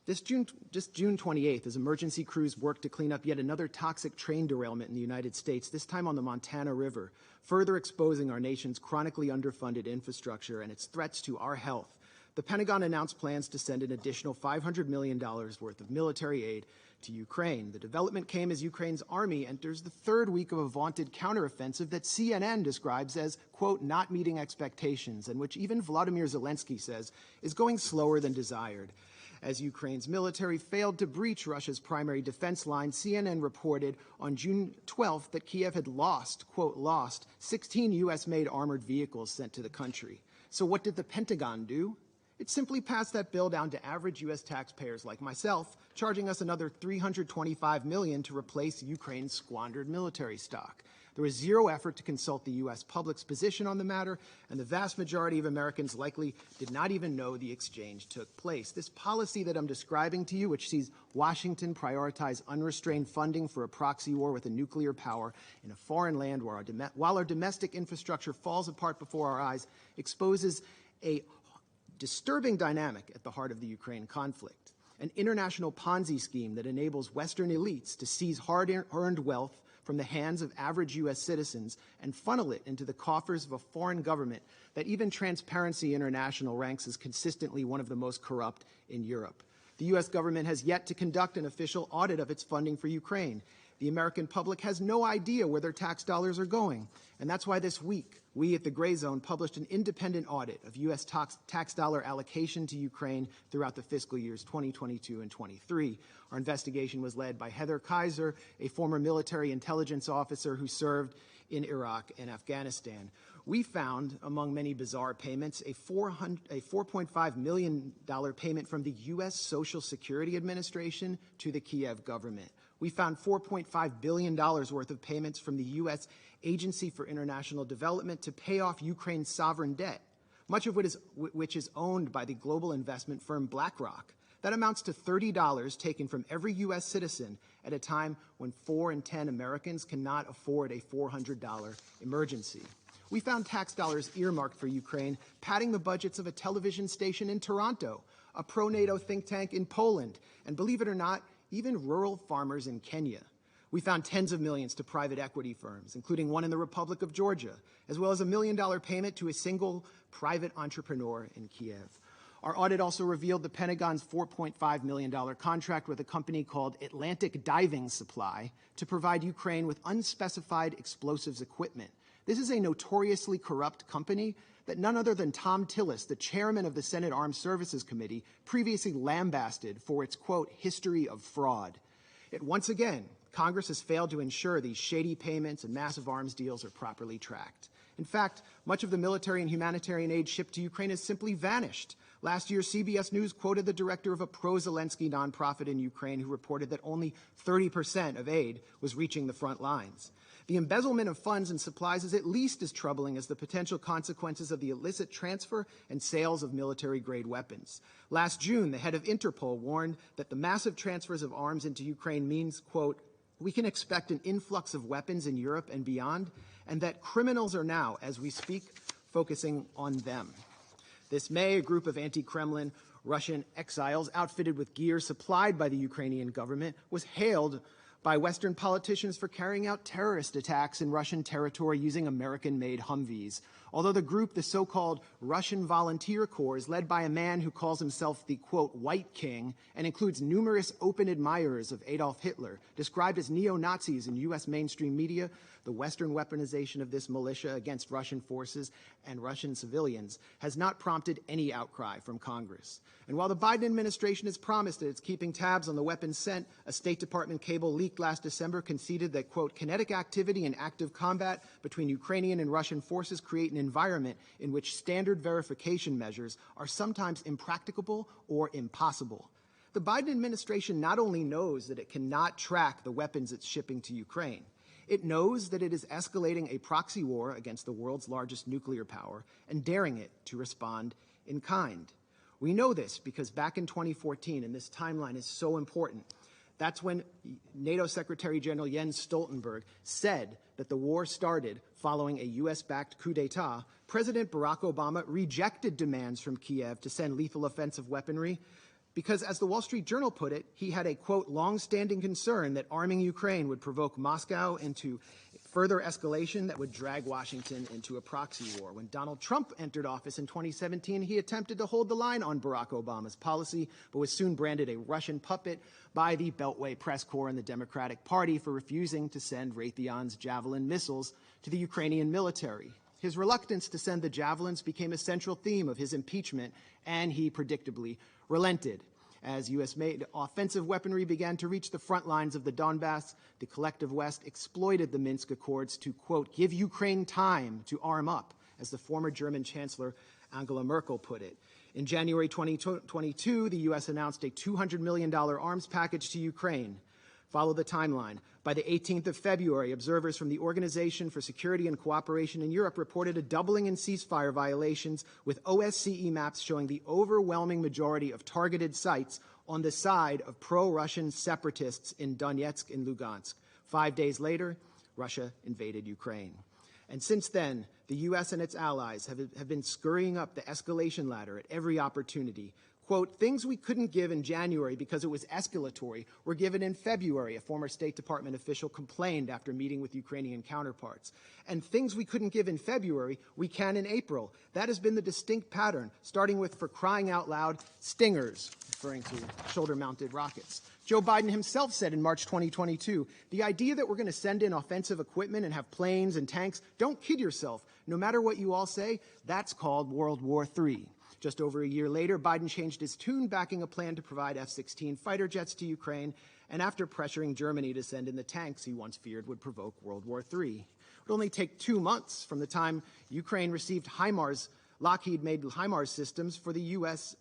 Just June 28th, as emergency crews worked to clean up yet another toxic train derailment in the United States, this time on the Montana River, further exposing our nation's chronically underfunded infrastructure and its threats to our health, the Pentagon announced plans to send an additional $500 million worth of military aid to Ukraine. The development came as Ukraine's army enters the third week of a vaunted counteroffensive that CNN describes as, quote, not meeting expectations, and which even Volodymyr Zelensky says is going slower than desired. As Ukraine's military failed to breach Russia's primary defense line, CNN reported on June 12th that Kiev had lost, quote, lost 16 U.S.-made armored vehicles sent to the country. So what did the Pentagon do? It simply passed that bill down to average U.S. taxpayers like myself, charging us another $325 million to replace Ukraine's squandered military stock. There was zero effort to consult the U.S. public's position on the matter, and the vast majority of Americans likely did not even know the exchange took place. This policy that I'm describing to you, which sees Washington prioritize unrestrained funding for a proxy war with a nuclear power in a foreign land while our domestic infrastructure falls apart before our eyes, exposes a disturbing dynamic at the heart of the Ukraine conflict. An international Ponzi scheme that enables Western elites to seize hard-earned wealth from the hands of average U.S. citizens and funnel it into the coffers of a foreign government that even Transparency International ranks as consistently one of the most corrupt in Europe. The U.S. government has yet to conduct an official audit of its funding for Ukraine. The American public has no idea where their tax dollars are going. And that's why this week, we at the Gray Zone published an independent audit of U.S. tax dollar allocation to Ukraine throughout the fiscal years 2022 and 23. Our investigation was led by Heather Kaiser, a former military intelligence officer who served in Iraq and Afghanistan. We found, among many bizarre payments, a $4.5 million payment from the U.S. Social Security Administration to the Kiev government. We found $4.5 billion worth of payments from the U.S. Agency for International Development to pay off Ukraine's sovereign debt, much of which is owned by the global investment firm BlackRock. That amounts to $30 taken from every U.S. citizen at a time when 4 in 10 Americans cannot afford a $400 emergency. We found tax dollars earmarked for Ukraine, padding the budgets of a television station in Toronto, a pro-NATO think tank in Poland, and believe it or not, even rural farmers in Kenya. We found tens of millions to private equity firms, including one in the Republic of Georgia, as well as a $1 million payment to a single private entrepreneur in Kiev. Our audit also revealed the Pentagon's $4.5 million contract with a company called Atlantic Diving Supply to provide Ukraine with unspecified explosives equipment. This is a notoriously corrupt company that none other than Tom Tillis, the chairman of the Senate Armed Services Committee, previously lambasted for its, quote, history of fraud. Yet once again, Congress has failed to ensure these shady payments and massive arms deals are properly tracked. In fact, much of the military and humanitarian aid shipped to Ukraine has simply vanished. Last year, CBS News quoted the director of a pro-Zelensky nonprofit in Ukraine who reported that only 30% of aid was reaching the front lines. The embezzlement of funds and supplies is at least as troubling as the potential consequences of the illicit transfer and sales of military-grade weapons. Last June, the head of Interpol warned that the massive transfers of arms into Ukraine means, quote, we can expect an influx of weapons in Europe and beyond, and that criminals are now, as we speak, focusing on them. This May, a group of anti-Kremlin Russian exiles outfitted with gear supplied by the Ukrainian government was hailed by Western politicians for carrying out terrorist attacks in Russian territory using American-made Humvees. Although the group, the so-called Russian Volunteer Corps, is led by a man who calls himself the, quote, White King, and includes numerous open admirers of Adolf Hitler, described as neo-Nazis in U.S. mainstream media, the Western weaponization of this militia against Russian forces and Russian civilians has not prompted any outcry from Congress. And while the Biden administration has promised that it's keeping tabs on the weapons sent, a State Department cable leaked last December conceded that, quote, kinetic activity and active combat between Ukrainian and Russian forces create an environment in which standard verification measures are sometimes impracticable or impossible. The Biden administration not only knows that it cannot track the weapons it's shipping to Ukraine, it knows that it is escalating a proxy war against the world's largest nuclear power and daring it to respond in kind. We know this because back in 2014, and this timeline is so important, that's when NATO Secretary General Jens Stoltenberg said that the war started following a U.S.-backed coup d'etat. President Barack Obama rejected demands from Kiev to send lethal offensive weaponry Because, as the Wall Street Journal put it, he had a, quote, long-standing concern that arming Ukraine would provoke Moscow into further escalation that would drag Washington into a proxy war. When Donald Trump entered office in 2017, he attempted to hold the line on Barack Obama's policy, but was soon branded a Russian puppet by the Beltway press corps and the Democratic Party for refusing to send Raytheon's Javelin missiles to the Ukrainian military. His reluctance to send the Javelins became a central theme of his impeachment, and he predictably relented. As U.S.-made offensive weaponry began to reach the front lines of the Donbass, the collective West exploited the Minsk Accords to, quote, give Ukraine time to arm up, as the former German Chancellor Angela Merkel put it. In January 2022, the U.S. announced a $200 million arms package to Ukraine. Follow the timeline. By the 18th of February, observers from the Organization for Security and Cooperation in Europe reported a doubling in ceasefire violations, with OSCE maps showing the overwhelming majority of targeted sites on the side of pro-Russian separatists in Donetsk and Lugansk. 5 days later, Russia invaded Ukraine. And since then, the U.S. and its allies have been scurrying up the escalation ladder at every opportunity. Quote, things we couldn't give in January because it was escalatory were given in February, a former State Department official complained after meeting with Ukrainian counterparts. And things we couldn't give in February, we can in April. That has been the distinct pattern, starting with, for crying out loud, Stingers, referring to shoulder-mounted rockets. Joe Biden himself said in March 2022, the idea that we're going to send in offensive equipment and have planes and tanks, don't kid yourself. No matter what you all say, that's called World War III. Just over a year later, Biden changed his tune, backing a plan to provide F-16 fighter jets to Ukraine, and after pressuring Germany to send in the tanks he once feared would provoke World War III. It would only take 2 months from the time Ukraine received HIMARS, Lockheed-made HIMARS systems for the U.S.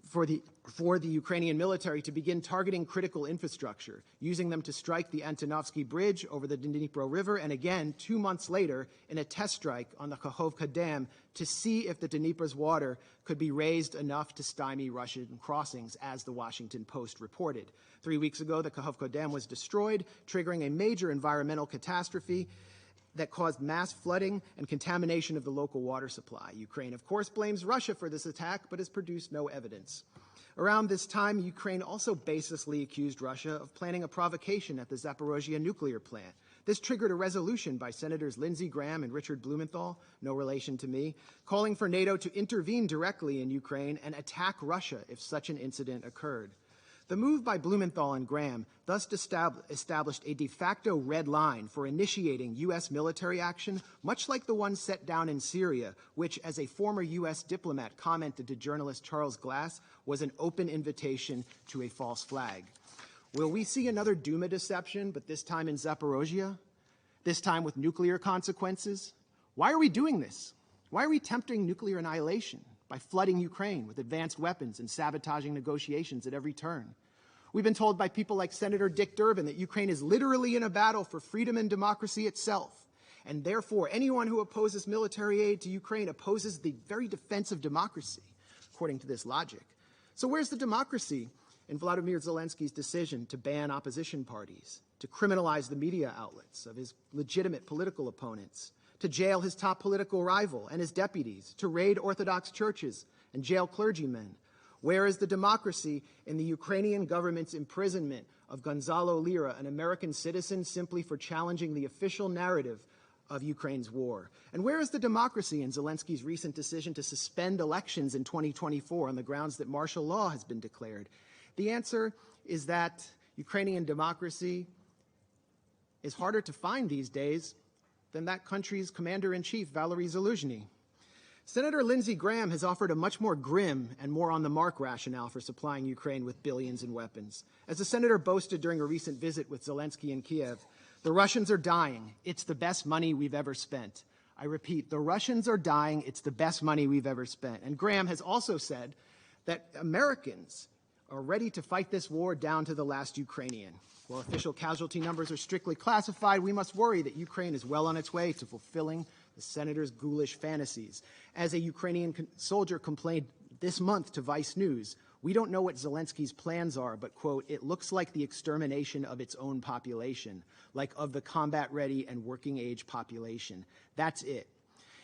for the Ukrainian military to begin targeting critical infrastructure, using them to strike the Antonovsky Bridge over the Dnipro River, and again 2 months later in a test strike on the Kakhovka Dam to see if the Dnipro's water could be raised enough to stymie Russian crossings, as the Washington Post reported. 3 weeks ago, the Kakhovka Dam was destroyed, triggering a major environmental catastrophe that caused mass flooding and contamination of the local water supply. Ukraine, of course, blames Russia for this attack, but has produced no evidence. Around this time, Ukraine also baselessly accused Russia of planning a provocation at the Zaporozhye nuclear plant. This triggered a resolution by Senators Lindsey Graham and Richard Blumenthal, no relation to me, calling for NATO to intervene directly in Ukraine and attack Russia if such an incident occurred. The move by Blumenthal and Graham thus established a de facto red line for initiating U.S. military action, much like the one set down in Syria, which, as a former U.S. diplomat commented to journalist Charles Glass, was an open invitation to a false flag. Will we see another Duma deception, but this time in Zaporozhye? This time with nuclear consequences? Why are we doing this? Why are we tempting nuclear annihilation by flooding Ukraine with advanced weapons and sabotaging negotiations at every turn? We've been told by people like Senator Dick Durbin that Ukraine is literally in a battle for freedom and democracy itself, and therefore anyone who opposes military aid to Ukraine opposes the very defense of democracy, according to this logic. So where's the democracy in Vladimir Zelensky's decision to ban opposition parties, to criminalize the media outlets of his legitimate political opponents, to jail his top political rival and his deputies, to raid Orthodox churches and jail clergymen? Where is the democracy in the Ukrainian government's imprisonment of Gonzalo Lira, an American citizen, simply for challenging the official narrative of Ukraine's war? And where is the democracy in Zelensky's recent decision to suspend elections in 2024 on the grounds that martial law has been declared? The answer is that Ukrainian democracy is harder to find these days than that country's commander-in-chief, Valery Zaluzhny. Senator Lindsey Graham has offered a much more grim and more on-the-mark rationale for supplying Ukraine with billions in weapons. As the senator boasted during a recent visit with Zelensky in Kiev, the Russians are dying. It's the best money we've ever spent. I repeat, the Russians are dying. It's the best money we've ever spent. And Graham has also said that Americans are ready to fight this war down to the last Ukrainian. While official casualty numbers are strictly classified, we must worry that Ukraine is well on its way to fulfilling the senator's ghoulish fantasies. As a Ukrainian soldier complained this month to Vice News, we don't know what Zelensky's plans are, but, quote, it looks like the extermination of its own population, like of the combat-ready and working-age population. That's it.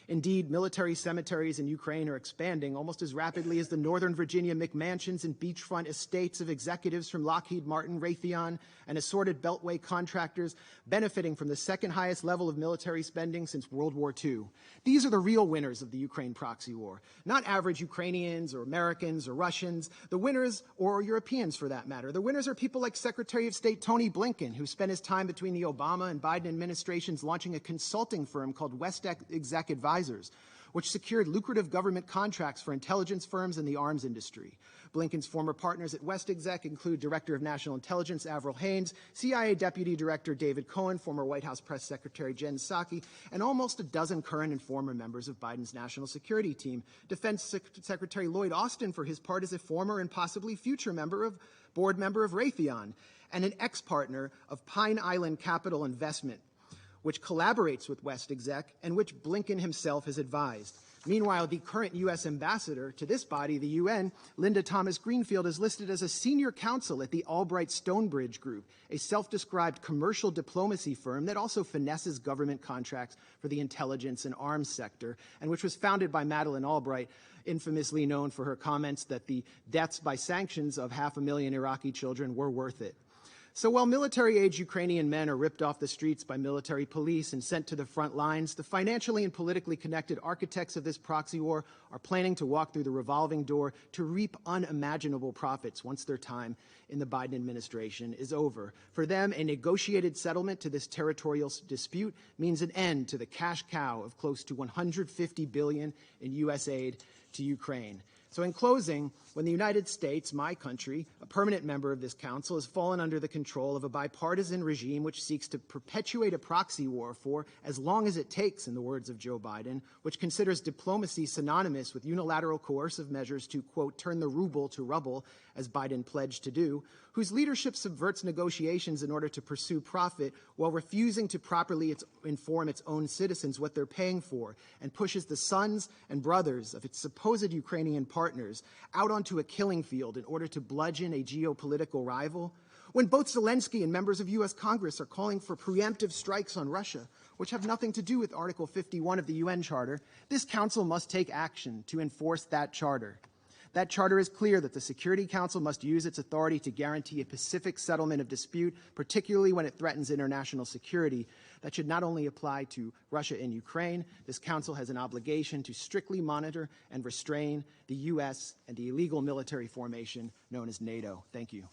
Indeed, military cemeteries in Ukraine are expanding almost as rapidly as the Northern Virginia McMansions and beachfront estates of executives from Lockheed Martin, Raytheon, and assorted Beltway contractors benefiting from the second highest level of military spending since World War II. These are the real winners of the Ukraine proxy war, not average Ukrainians or Americans or Russians. The winners, or Europeans for that matter, the winners are people like Secretary of State Tony Blinken, who spent his time between the Obama and Biden administrations launching a consulting firm called West Exec Advisors, which secured lucrative government contracts for intelligence firms and the arms industry. Blinken's former partners at West Exec include Director of National Intelligence Avril Haines, CIA Deputy Director David Cohen, former White House Press Secretary Jen Psaki, and almost a dozen current and former members of Biden's national security team. Defense Secretary Lloyd Austin, for his part, is a former and possibly future board member of Raytheon, and an ex-partner of Pine Island Capital Investment, which collaborates with West Exec and which Blinken himself has advised. Meanwhile, the current U.S. ambassador to this body, the UN, Linda Thomas Greenfield, is listed as a senior counsel at the Albright Stonebridge Group, a self-described commercial diplomacy firm that also finesses government contracts for the intelligence and arms sector, and which was founded by Madeleine Albright, infamously known for her comments that the deaths by sanctions of 500,000 Iraqi children were worth it. So while military-age Ukrainian men are ripped off the streets by military police and sent to the front lines, the financially and politically connected architects of this proxy war are planning to walk through the revolving door to reap unimaginable profits once their time in the Biden administration is over. For them, a negotiated settlement to this territorial dispute means an end to the cash cow of close to $150 billion in U.S. aid to Ukraine. So in closing, when the United States, my country, a permanent member of this council, has fallen under the control of a bipartisan regime which seeks to perpetuate a proxy war for as long as it takes, in the words of Joe Biden, which considers diplomacy synonymous with unilateral coercive measures to, quote, turn the ruble to rubble, as Biden pledged to do, whose leadership subverts negotiations in order to pursue profit while refusing to properly inform its own citizens what they're paying for, and pushes the sons and brothers of its supposed Ukrainian partners out onto a killing field in order to bludgeon a geopolitical rival, when both Zelensky and members of U.S. Congress are calling for preemptive strikes on Russia, which have nothing to do with Article 51 of the UN Charter, this council must take action to enforce that charter. That charter is clear that the Security Council must use its authority to guarantee a pacific settlement of dispute, particularly when it threatens international security. That should not only apply to Russia and Ukraine. This council has an obligation to strictly monitor and restrain the U.S. and the illegal military formation known as NATO. Thank you.